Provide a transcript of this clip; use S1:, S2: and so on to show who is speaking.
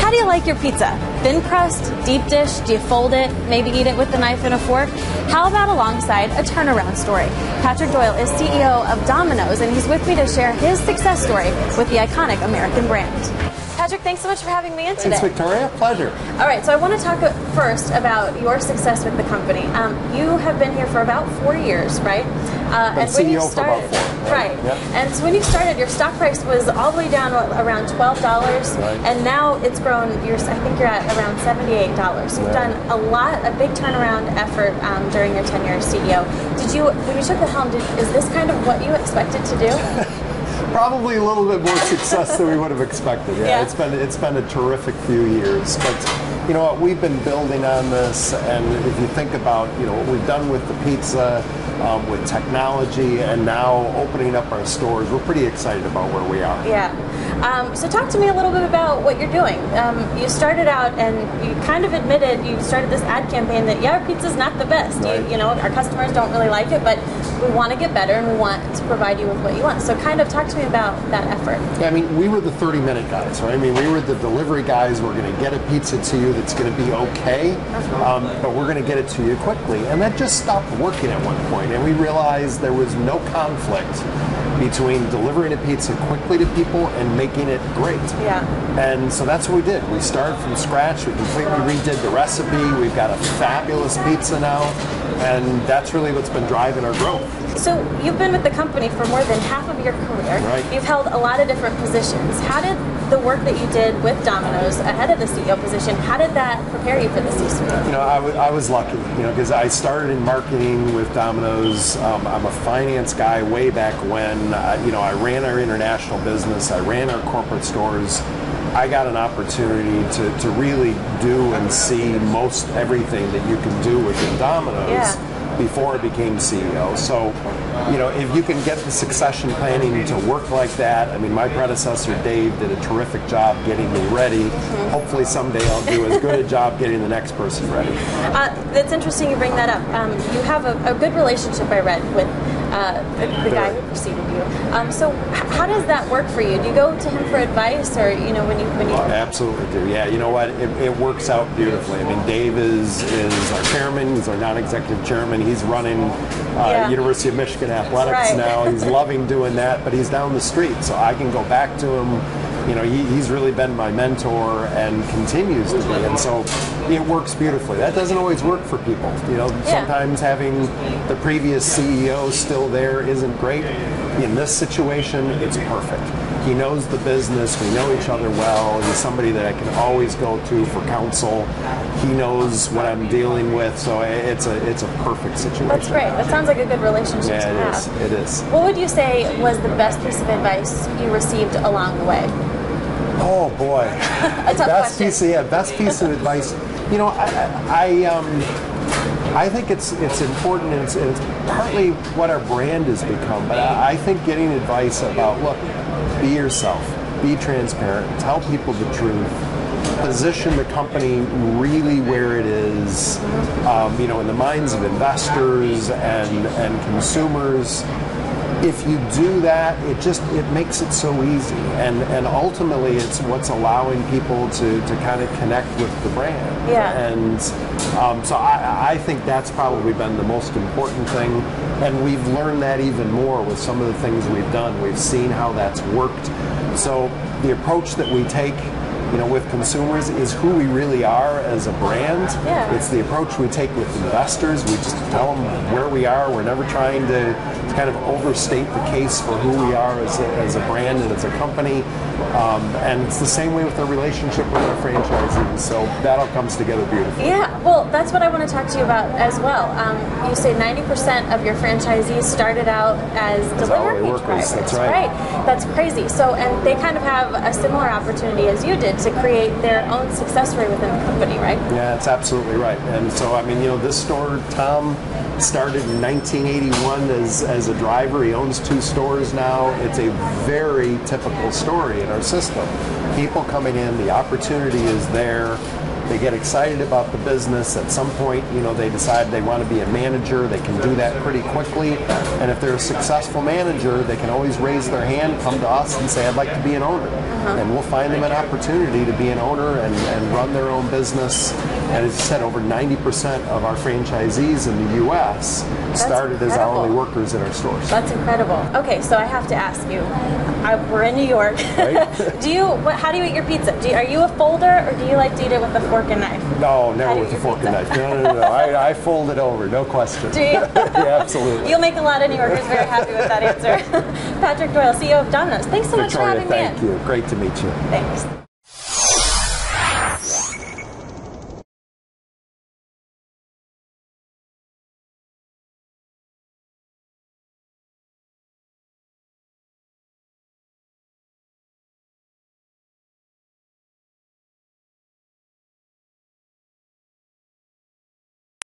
S1: how do you like your pizza? Thin crust, deep dish, do you fold it, maybe eat it with a knife and a fork? How about alongside a turnaround story? Patrick Doyle is CEO of Domino's, and he's with me to share his success story with the iconic American brand. Patrick, thanks so much for having me in today.
S2: Thanks, Victoria. Pleasure.
S1: All right, so I want to talk first about your success with the company. You have been here for about 4 years, right?
S2: And when you started, for about 4.
S1: Right.
S2: Yep.
S1: And so when you started, your stock price was all the way down around $12,
S2: right.
S1: And now it's grown. I think you're at around $78. So you've done a big turnaround effort during your tenure as CEO. When you took the helm, is this kind of what you expected to do?
S2: Probably a little bit more success than we would have expected. Yeah. It's been a terrific few years, but you know what, we've been building on this, and if you think about what we've done with the pizza, with technology, and now opening up our stores, we're pretty excited about where we are.
S1: Yeah. So talk to me a little bit about what you're doing. You started out and you kind of admitted you started this ad campaign that our pizza's not the best.
S2: Right.
S1: Our customers don't really like it, but we want to get better and we want to provide you with what you want. So kind of talk to me about that effort.
S2: Yeah, I mean, we were the 30-minute guys, right? I mean, we were the delivery guys. We're going to get a pizza to you that's going to be okay, but we're going to get it to you quickly. And that just stopped working at one point, and we realized there was no conflict between delivering a pizza quickly to people and making it great.
S1: Yeah.
S2: And so that's what we did. We started from scratch. We completely redid the recipe. We've got a fabulous pizza now, and that's really what's been driving our growth.
S1: So you've been with the company for more than half of your career.
S2: Right.
S1: You've held a lot of different positions. How did the work that you did with Domino's ahead of the CEO position, how did that prepare you for the C-suite?
S2: I was lucky, because I started in marketing with Domino's. I'm a finance guy way back when. I ran our international business. I ran our corporate stores. I got an opportunity to really do and see most everything that you can do within Domino's before I became CEO. So, if you can get the succession planning to work like that, I mean, my predecessor, Dave, did a terrific job getting me ready. Hopefully someday I'll do as good a job getting the next person ready.
S1: That's interesting you bring that up. You have a good relationship, I read, with the guy who preceded you. So how does that work for you? Do you go to him for advice, or when you?
S2: I absolutely do. Yeah, you know what? It works out beautifully. I mean, Dave is our chairman. He's our non-executive chairman. He's running University of Michigan athletics now. He's loving doing that, but he's down the street, so I can go back to him. He's really been my mentor and continues to be, and so it works beautifully. That doesn't always work for people. Sometimes having the previous CEO still there isn't great. In this situation, it's perfect. He knows the business. We know each other well. He's somebody that I can always go to for counsel. He knows what I'm dealing with, so it's a perfect situation.
S1: That's great. That sounds like a good relationship to have.
S2: It is.
S1: What would you say was the best piece of advice you received along the way?
S2: Oh boy,
S1: A tough question.
S2: Best piece of advice. I think it's important, and it's partly what our brand has become. But I think getting advice about, look, be yourself, be transparent, tell people the truth, position the company really where it is, in the minds of investors and consumers. If you do that, it makes it so easy, and ultimately it's what's allowing people to kind of connect with the brand.
S1: Yeah.
S2: And so I think that's probably been the most important thing, and we've learned that even more with some of the things we've done. We've seen how that's worked. So the approach that we take with consumers is who we really are as a brand.
S1: Yeah.
S2: It's the approach we take with investors. We just tell them where we are. We're never trying to kind of overstate the case for who we are as a brand and as a company. And it's the same way with our relationship with our franchisees. So that all comes together beautifully.
S1: Yeah, well, that's what I want to talk to you about as well. You say 90% of your franchisees started out as delivery drivers.
S2: That's right.
S1: That's crazy. So, and they kind of have a similar opportunity as you did to create their own success story within the company, right?
S2: Yeah, that's absolutely right. And so, I mean, this store, Tom started in 1981 as a driver. He owns 2 stores now. It's a very typical story in our system. People coming in, the opportunity is there. They get excited about the business. At some point, they decide they want to be a manager. They can do that pretty quickly. And if they're a successful manager, they can always raise their hand, come to us and say, I'd like to be an owner. And we'll find them an opportunity to be an owner and run their own business. And as you said, over 90% of our franchisees in the U.S. started as hourly workers in our stores.
S1: That's incredible. Okay, so I have to ask you, we're in New York.
S2: Right?
S1: How do you eat your pizza? Are you a folder, or do you like to eat it with a fork and knife?
S2: No, never with a fork and knife. No. I fold it over, no question.
S1: Do you?
S2: Yeah, absolutely.
S1: You'll make a lot of New Yorkers very happy with that answer. Patrick Doyle, CEO of Domino's. Thanks so much for having me in.
S2: Thank you. Great to meet you.
S1: Thanks.